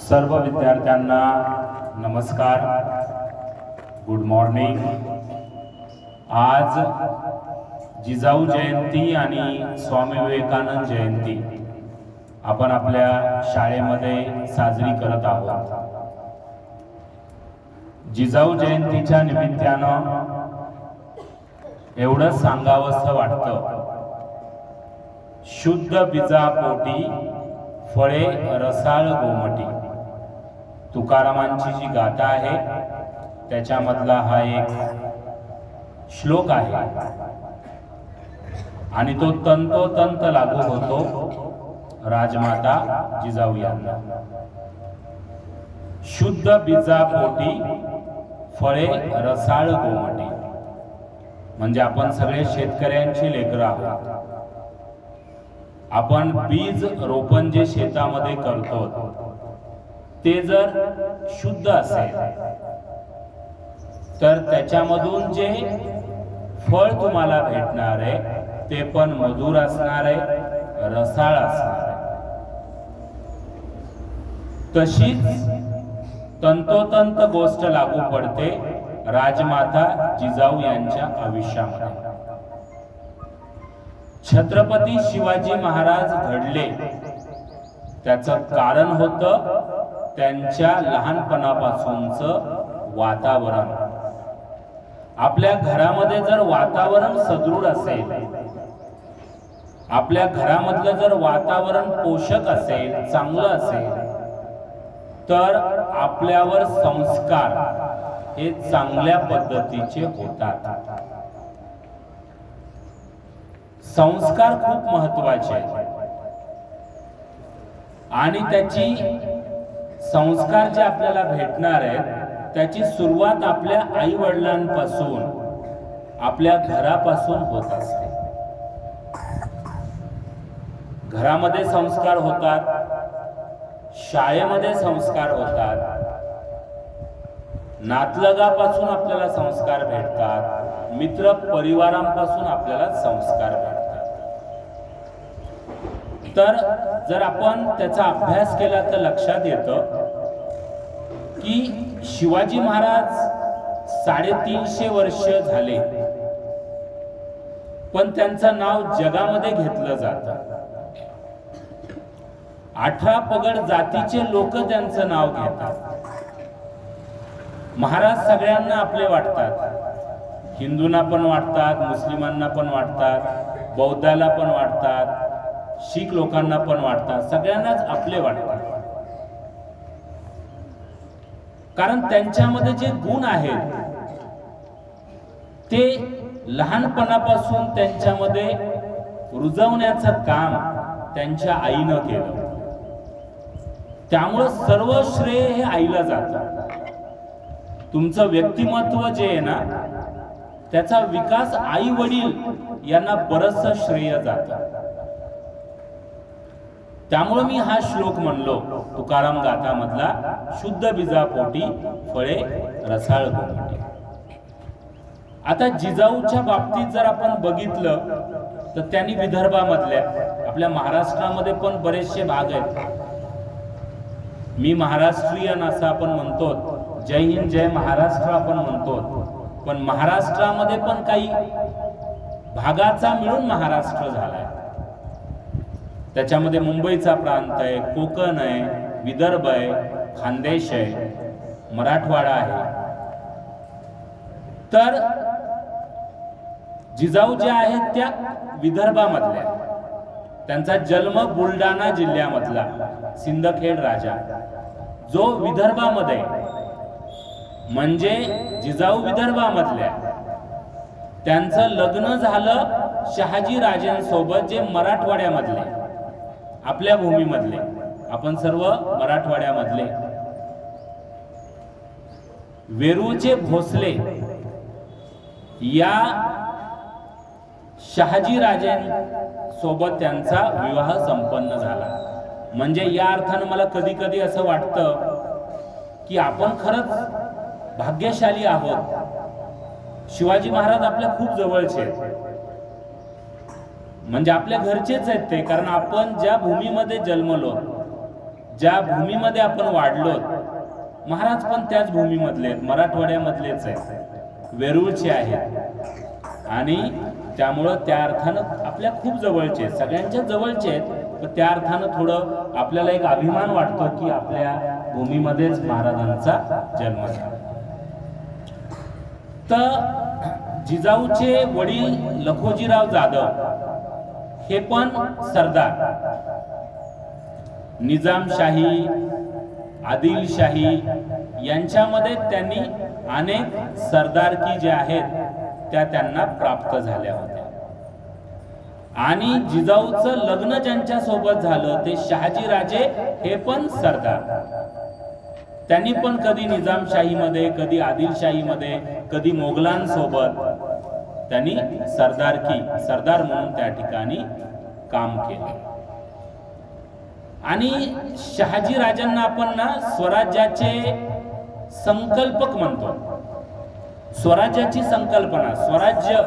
सर्व विद्यार्थ्यांना नमस्कार, गुड मॉर्निंग। आज जिजाऊ जयंती आणि स्वामी विवेकानंद जयंती आपण आपल्या शाळेमध्ये साजरी करत आहोत। जिजाऊ जयंतीच्या निमित्तानं एवढं सांगावंसं वाटतं, शुद्ध बीजापोटी फळे रसाळ गोमटी। तुकारामांची जी गाथा आहे त्याच्यामधला हा एक श्लोक आहे आणि तो तंतोतंत लागू होतो राजमाता जिजाऊ यांना। शुद्ध बीजापोटी फळे रसाळ गोमटी म्हणजे आपण सगळे शेतकऱ्यांची लेकरं आहोत। आपण बीज रोपण जे शेतामध्ये करतो ते जर शुद्ध असेल तर त्याच्यामधून जे फळ तुम्हाला भेटणार आहे ते पण मधुर असणार आहे, रसाळ असणार आहे। तशीच तंतोतंत गोष्ट लागू पडते राजमाता जिजाऊ यांच्या आयुष्यामध्ये। छत्रपती शिवाजी महाराज घडले त्याचं कारण होतं त्यांच्या लहानपणापासूनचं वातावरण। आपल्या घरामध्ये जर वातावरण सदृढ असेल, आपल्या घरामधलं जर वातावरण पोषक असेल, चांगलं असेल, तर आपल्यावर संस्कार हे चांगल्या पद्धतीचे होतात। संस्कार खूप महत्वाचे आहेत आणि त्याची संस्कार जे आपल्याला भेटणार आहेत त्याची सुरुवात आपल्या आई वडिलांपासून, आपल्या घरापासून होत असते। घरामध्ये संस्कार होतात, शाळेमध्ये संस्कार होतात, नातलगापासून आपल्याला संस्कार भेटतात, मित्र परिवारांपासून आपल्याला संस्कार भेटतात। तर जर आपण त्याचा अभ्यास केला तर लक्षात येतं की शिवाजी महाराज 350 वर्ष झाले पण त्यांचं नाव जगामध्ये घेतलं जातं। 18 पगड जातीचे लोक त्यांचं नाव घेतात। महाराज सगळ्यांना आपले वाटतात, हिंदूंना पण वाटतात, मुस्लिमांना पण वाटतात, बौद्धाला पण वाटतात, शीख लोकांना पण वाटतात, सगळ्यांनाच आपले वाटतात। कारण त्यांच्यामध्ये जे गुण आहेत ते लहानपणापासून त्यांच्यामध्ये रुजवण्याचं काम त्यांच्या आईनं केलं। त्यामुळे सर्व श्रेय हे आईला जातं। तुमचं व्यक्तिमत्व जे आहे ना त्याचा विकास आई वडील यांना बरंचसं श्रेय जातं। त्यामुळे मी हा श्लोक म्हणलो तुकाराम गाथा मधला, शुद्ध बीजापोटी फळे रसाळ गोमटी। आता जिजाऊच्या बाबतीत जर आपण बघितलं तर त्यांनी विदर्भामधल्या, आपल्या महाराष्ट्रामध्ये पण बरेचसे भाग आहेत। मी महाराष्ट्रीयन असं आपण म्हणतो, जय हिंद जय महाराष्ट्र आपण म्हणतो, पण महाराष्ट्रामध्ये पण काही भागाचा मिळून महाराष्ट्र झालाय। त्याच्यामध्ये मुंबईचा प्रांत आहे, कोकण आहे, विदर्भ आहे, खानदेश आहे, मराठवाडा आहे। तर जिजाऊ ज्या आहेत त्या विदर्भामधल्या, त्यांचा जन्म बुलढाणा जिल्ह्यामधला सिंदखेड राजा जो विदर्भामध्ये, म्हणजे जिजाऊ विदर्भामधल्या। त्यांचं लग्न झालं शहाजी राजांसोबत जे मराठवाड्यामधले, आपल्या भूमीमधले, आपण सर्व मराठवाड्यामधले। वेरूळचे भोसले या शहाजी राजांसोबत त्यांचा विवाह संपन्न झाला। म्हणजे या अर्थानं मला कधी कधी असं वाटतं की आपण खरंच भाग्यशाली आहोत। शिवाजी महाराज आपल्या खूप जवळचे आहेत, म्हणजे आपल्या घरचेच आहेत ते। कारण आपण ज्या भूमीमध्ये जन्मलो, ज्या भूमीमध्ये आपण वाढलो, महाराज पण त्याच भूमीमधले आहेत, मराठवाड्यामधलेच आहेत, वेरूळचे आहेत आणि त्यामुळं त्या अर्थानं आपल्या खूप जवळचे आहेत, सगळ्यांच्या जवळचे आहेत. पण त्या अर्थानं थोडं आपल्याला एक अभिमान वाटतो की आपल्या भूमीमध्येच महाराजांचा जन्म झाला. तर जिजाऊचे वडील लखोजीराव जाधव हे पण सरदार, निजामशाही, आदिलशाही यांच्यामध्ये त्यांनी अनेक सरदारकी ज्या आहेत त्या त्यांना प्राप्त झाल्या होत्या. आणि जिजाऊचं लग्न ज्यांच्या सोबत झालं ते शहाजी राजे हे पण सरदार. त्यांनी पण कधी निजामशाहीमध्ये, कधी आदिलशाहीमध्ये, कधी मोगलांसोबत त्यांनी सरदार म्हणून त्या ठिकाणी काम केलं. आणि शहाजी राजांना आपण ना स्वराज्याचे संकल्पक म्हणतो. स्वराज्याची संकल्पना, स्वराज्य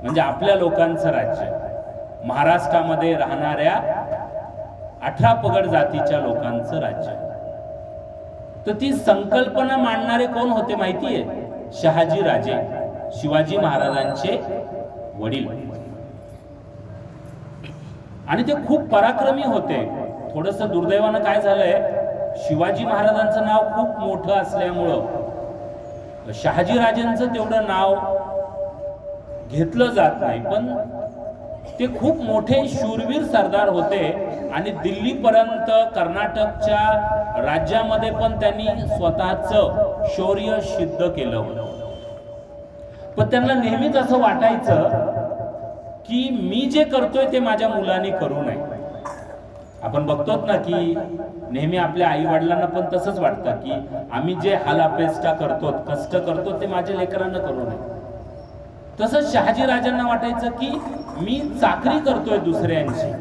म्हणजे आपल्या लोकांचं राज्य, महाराष्ट्रामध्ये राहणाऱ्या 18 पगड जातीच्या लोकांचं राज्य. तर ती संकल्पना मांडणारे कोण होते माहितीये? शहाजी राजे, शिवाजी महाराजांचे वडील. आणि ते खूप पराक्रमी होते. थोडस दुर्दैवानं काय झालंय, शिवाजी महाराजांचं नाव खूप मोठं असल्यामुळं शहाजी राजेंचं तेवढं नाव घेतलं जात नाही. पण ते खूप मोठे शूरवीर सरदार होते आणि दिल्लीपर्यंत, कर्नाटकच्या राज्यामध्ये पण त्यांनी स्वतःचं शौर्य सिद्ध केलं होतं. पण त्यांना नेहमीच असं वाटायचं की मी जे करतोय ते माझ्या मुलांनी करू नये. आपण बघतोत ना की नेहमी आपल्या आई वडिलांना पण तसंच वाटतं की आम्ही जे हालापेष्टा करतो, कष्ट करतो, ते माझ्या लेकरांना करू नये. तसंच शहाजी राजांना वाटायचं की मी चाकरी करतोय दुसऱ्यांची,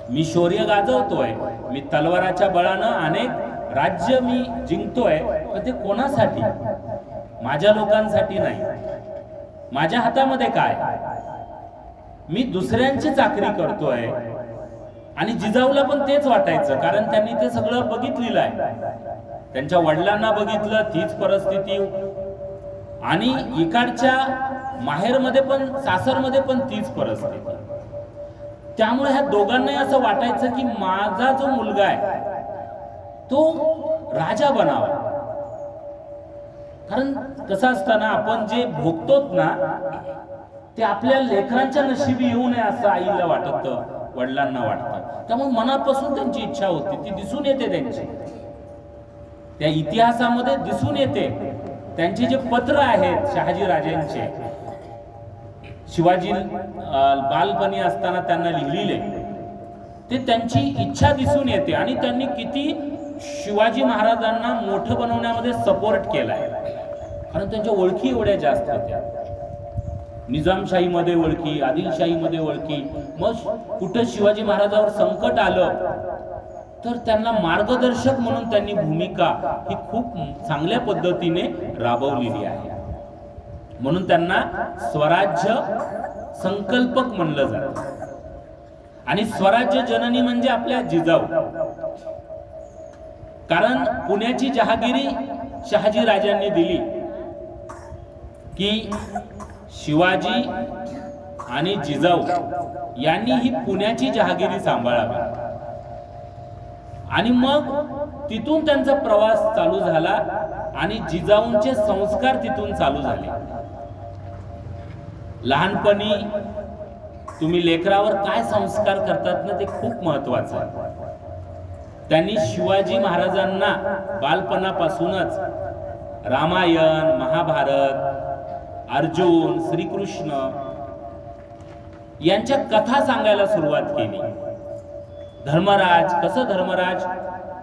मी शौर्य गाजवतोय, मी तलवाराच्या बळानं अनेक राज्य मी जिंकतोय, पण ते कोणासाठी? माझ्या लोकांसाठी नाही. माझ्या हातामध्ये काय? मी दुसऱ्यांची चाकरी करतोय. आणि जिजाऊला पण तेच वाटायचं, कारण त्यांनी ते सगळं बघितलेलं आहे. त्यांच्या वडिलांना बघितलं, तीच परिस्थिती, आणि इकडच्या माहेरमध्ये पण, सासरमध्ये पण तीच परिस्थिती. त्यामुळे ह्या दोघांनाही असं वाटायचं की माझा जो मुलगा आहे तो राजा बनावा. कारण कसं असतं ना, आपण जे भोगतोत ना ते आपल्या लेकरांच्या नशिबी येऊ नये असं आईला वाटतं, वडिलांना वाटतं. त्यामुळे मनापासून त्यांची इच्छा होती, ती दिसून येते त्यांची, त्या इतिहासामध्ये दिसून येते. त्यांचे जे पत्र आहेत शहाजी राजांचे, शिवाजी बालपणी असताना त्यांना लिहिलेले, ते त्यांची इच्छा दिसून येते. आणि त्यांनी किती शिवाजी महाराजांना मोठं बनवण्यामध्ये सपोर्ट केलाय, कारण त्यांच्या ओळखी एवढ्या जास्त होत्या. निजामशाहीमध्ये ओळखी, आदिलशाहीमध्ये ओळखी. मग कुठं शिवाजी महाराजांवर संकट आलं तर त्यांना मार्गदर्शक म्हणून त्यांनी भूमिका ही खूप चांगल्या पद्धतीने राबवलेली आहे. म्हणून त्यांना स्वराज्य संकल्पक म्हणलं जातं. आणि स्वराज्य जननी म्हणजे आपल्या जिजाऊ. कारण पुण्याची जहागिरी शहाजी राजांनी दिली की शिवाजी आणि जिजाऊ यांनी ही पुण्याची जहागिरी सांभाळावी. आणि मग तिथून त्यांचा प्रवास चालू झाला आणि जिजाऊंचे संस्कार तिथून चालू झाले. लहानपणी तुम्ही लेकरावर काय संस्कार करतात ना, ते खूप महत्वाचं आहे. त्यांनी शिवाजी महाराजांना बालपणापासूनच रामायण, महाभारत, अर्जुन, श्रीकृष्ण यांच्या कथा सांगायला सुरुवात केली. धर्मराज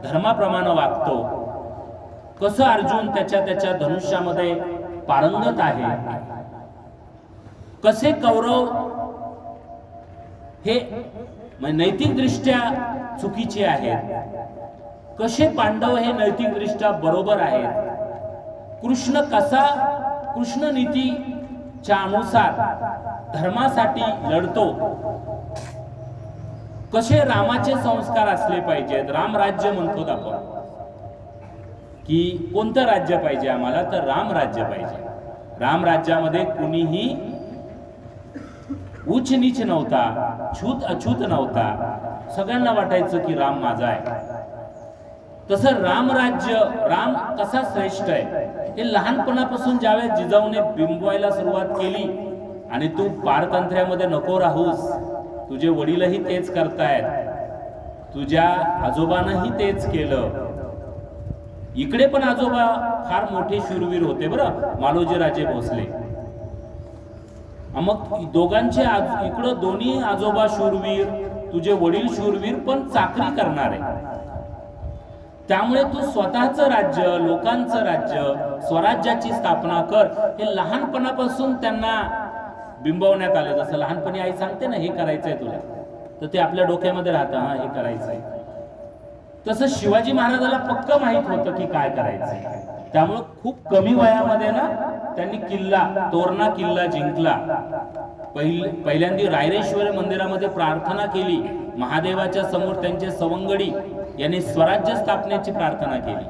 धर्माप्रमाणे वागतो, कसं अर्जुन त्याच्या धनुष्यामध्ये पारंगत आहे, कसे कौरव हे नैतिकदृष्ट्या चुकीचे आहेत, कसे पांडव हे नैतिकदृष्ट्या बरोबर आहेत, कृष्ण नीतीच्या अनुसार धर्मासाठी लढतो, कसे रामाचे संस्कार असले पाहिजेत. रामराज्य म्हणतो आपण की कोणतं राज्य पाहिजे आम्हाला, तर राम राज्य पाहिजे. राम राज्यामध्ये कुणीही उच्च नीच नव्हता, छूत अछूत नव्हता, सगळ्यांना वाटायचं की राम माझा आहे. तसं रामराज्य, राम कसा श्रेष्ठ आहे हे लहानपणापासून ज्यावेळेस जिजाऊने बिंबवायला सुरुवात केली, आणि तू पारतंत्र्यामध्ये नको राहूस, तुझे वडीलही तेच करतायत, तुझ्या आजोबांनाही तेच केलं. इकडे पण आजोबा फार मोठे शूरवीर होते बरं, मालोजी राजे भोसले. मग दोघांचे इकडं दोन्ही आजोबा शूरवीर, तुझे वडील शूरवीर, पण चाकरी करणारे. त्यामुळे तू स्वतःचं राज्य, लोकांचं राज्य, स्वराज्याची स्थापना कर, हे लहानपणापासून त्यांना बिंबवण्यात आलं. जसं लहानपणी आई सांगते ना, हे करायचंय तुला, तर ते आपल्या डोक्यामध्ये राहतं, हा हे करायचंय. तसं शिवाजी महाराजाला पक्क माहित होतं की काय करायचंय. त्यामुळे खूप कमी वयामध्ये ना त्यांनी तोरणा किल्ला जिंकला. पहिल्यांदा रायरेश्वर मंदिरामध्ये प्रार्थना केली. महादेवाच्या समोर त्यांचे सवंगडी यांनी स्वराज्य स्थापनेची प्रार्थना केली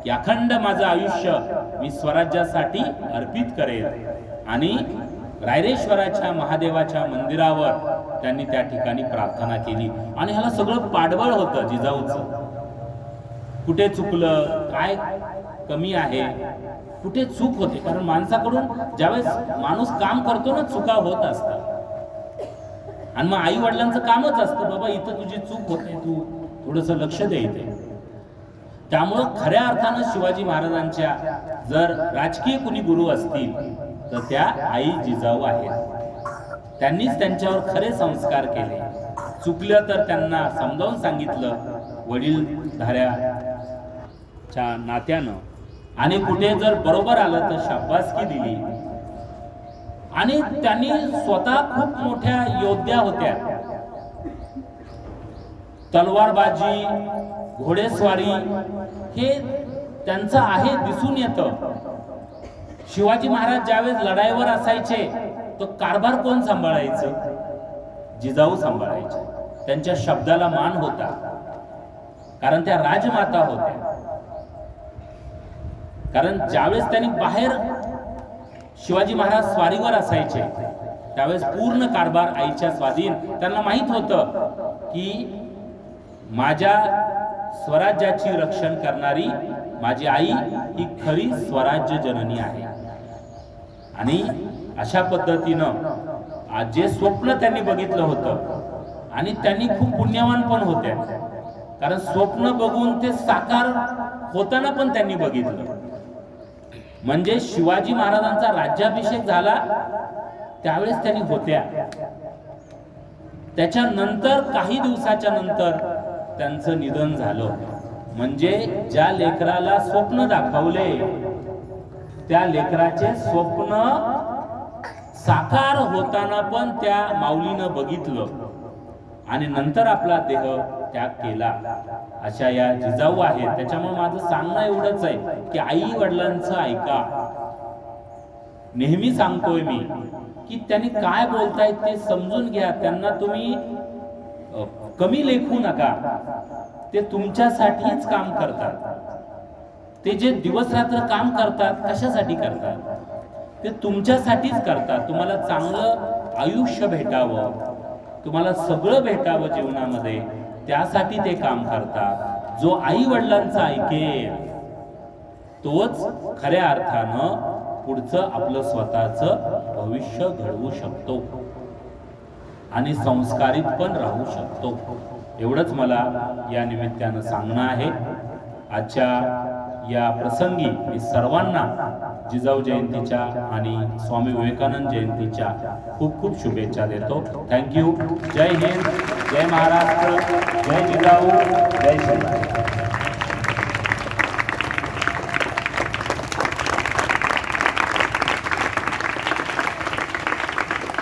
की अखंड माझं आयुष्य मी स्वराज्यासाठी अर्पित करेल. आणि रायरेश्वराच्या महादेवाच्या मंदिरावर त्यांनी त्या ठिकाणी प्रार्थना केली. आणि ह्याला सगळं पाठबळ होतं जिजाऊचं. कुठे चुकलं, काय कमी आहे, कुठे चूक होते. कारण माणसाकडून ज्यावेळेस माणूस काम करतो ना, चुका होत असतात. आणि मग आई वडिलांचं कामच असतं, बाबा इथं तुझी चूक होते, तू थोडंसं लक्ष दे इथे. त्यामुळं खऱ्या अर्थानं शिवाजी महाराजांच्या जर राजकीय कुणी गुरु असतील तर त्या आई जिजाऊ आहेत. त्यांनीच त्यांच्यावर खरे संस्कार केले. चुकलं तर त्यांना समजावून सांगितलं वडीलधाऱ्याच्या नात्यानं, आणि कुठे जर बरोबर आलं तर शाबासकी दिली. आणि त्यांनी स्वतः खूप मोठ्या योद्ध्या होत्या. तलवारबाजी, घोडेस्वारी हे त्यांचं आहे, दिसून येतं. शिवाजी महाराज ज्यावेळेस लढाईवर असायचे तो कारभार कोण सांभाळायचं? जिजाऊ सांभाळायचे. त्यांच्या शब्दाला मान होता, कारण त्या राजमाता होत्या. कारण ज्यावेळेस त्यांनी बाहेर शिवाजी महाराज स्वारीवर असायचे त्यावेळेस पूर्ण कारभार आईच्या स्वाधीन. त्यांना माहित होतं की माझ्या स्वराज्याची रक्षण करणारी माझी आई ही खरी स्वराज्य जननी आहे. आणि अशा पद्धतीनं जे स्वप्न त्यांनी बघितलं होतं, आणि त्यांनी खूप पुण्यवान पण होते, कारण स्वप्न बघून ते साकार होताना पण त्यांनी बघितलं. म्हणजे शिवाजी महाराजांचा राज्याभिषेक झाला त्यावेळेस त्यांनी होत्या. त्याच्यानंतर काही दिवसाच्या नंतर त्यांचं निधन झालं. म्हणजे ज्या लेकराला स्वप्न दाखवले त्या लेकराचे स्वप्न साकार होताना पण त्या माऊलीनं बघितलं, आणि नंतर आपला देह त्याग केला. अशा या जिजाऊ आहेत. त्याच्यामुळे माझं सांगणं एवढंच आहे की आई वडिलांचं ऐका. नेहमी सांगतोय मी की त्यांनी काय बोलतायत ते समजून घ्या. त्यांना तुम्ही कमी लेखू नका. ते तुमच्यासाठीच काम करतात. ते जे दिवस रात्र काम करतात कशासाठी करतात? ते तुमच्यासाठीच करतात. तुम्हाला चांगलं आयुष्य भेटावं, तुम्हाला सगळं भेटावं जीवनामध्ये, त्यासाठी ते काम करतात. जो आई वडिलांचं ऐकेल तोच खऱ्या अर्थानं पुढचं आपलं स्वतःचं भविष्य घडवू शकतो आणि संस्कारित पण राहू शकतो. एवढंच मला या निमित्तानं सांगणं आहे. आजच्या या प्रसंगी मी सर्वांना जिजाऊ जयंतीच्या आणि स्वामी विवेकानंद जयंतीच्या खूप खूप शुभेच्छा देतो. थँक्यू. जय हिंद, जय महाराष्ट्र, जय जिजाऊ, जय शिवराय.